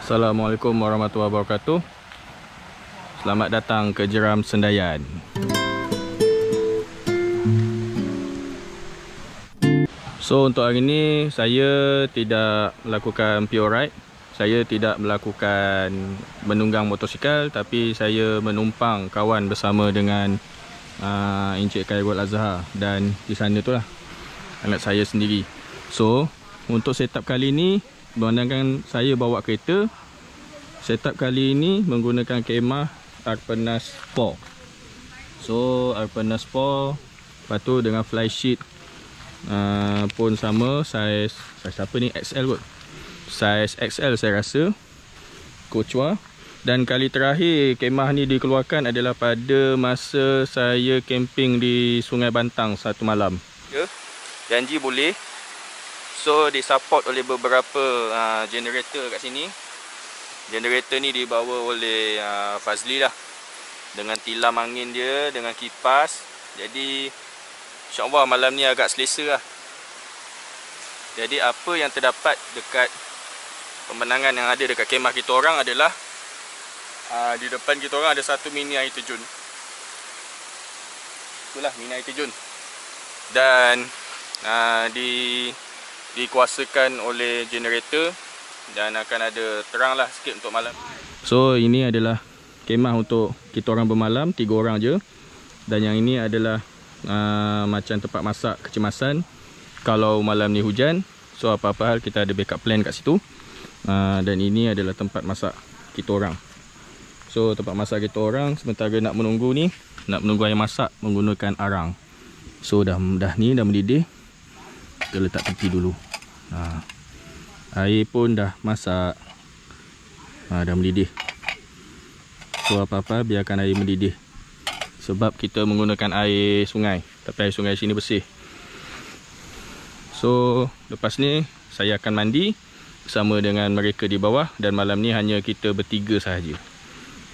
Assalamualaikum warahmatullahi wabarakatuh. Selamat datang ke Jeram Sendayan. So untuk hari ini saya tidak melakukan pure ride. Saya tidak melakukan menunggang motosikal, tapi saya menumpang kawan bersama dengan Encik Khairul Azhar, dan di sana tu lah anak saya sendiri. So untuk setup kali ni, memandangkan saya bawa kereta, setup kali ini menggunakan kemah Arpenas 4. So Arpenas 4, lepas tu dengan fly sheet pun sama, saiz apa ni, XL kot. Saiz XL saya rasa, Kochua. Dan kali terakhir kemah ni dikeluarkan adalah pada masa saya camping di Sungai Bantang satu malam. Ya, janji boleh. So disupport oleh beberapa generator kat sini. Generator ni dibawa oleh Fazli lah, dengan tilam angin dia, dengan kipas. Jadi insyaAllah malam ni agak selesa lah. Jadi apa yang terdapat dekat pemandangan yang ada dekat kemah kita orang adalah di depan kita orang ada satu mini air terjun. Itulah mini air terjun. Dan dikuasakan oleh generator, dan akan ada terang lah sikit untuk malam. So ini adalah kemah untuk kita orang bermalam, 3 orang je. Dan yang ini adalah macam tempat masak kecemasan kalau malam ni hujan. So apa-apa hal kita ada backup plan kat situ. Dan ini adalah tempat masak kita orang. So tempat masak kita orang sementara nak menunggu ni, nak menunggu air masak menggunakan arang. So dah ni dah mendidih, kita letak tepi dulu. Air pun dah masak, dah mendidih. So apa-apa biarkan air mendidih, sebab kita menggunakan air sungai, tapi air sungai sini bersih. So lepas ni saya akan mandi bersama dengan mereka di bawah, dan malam ni hanya kita bertiga sahaja.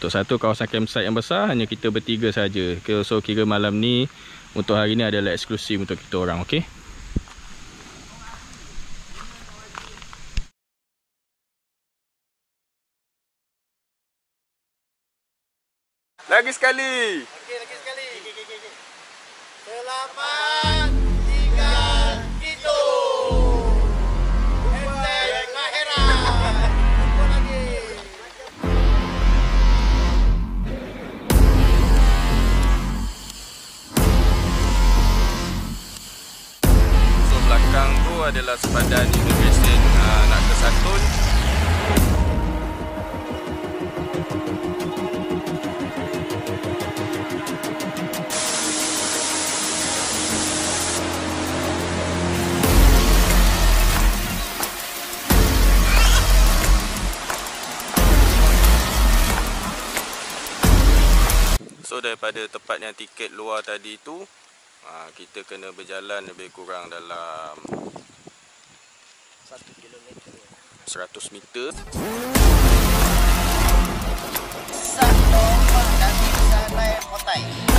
Untuk satu kawasan campsite yang besar, hanya kita bertiga sahaja. So kira malam ni untuk hari ni adalah eksklusif untuk kita orang, okey? Lagi sekali. Okey, lagi sekali. Selamat tinggal itu. Hashtag Mahera. Jumpa lagi. So belakang tu adalah sepadan immigration nak ke Satun. So daripada tempat yang tiket luar tadi tu, kita kena berjalan lebih kurang dalam 100 meter. Satu orang dah bisa naik motai.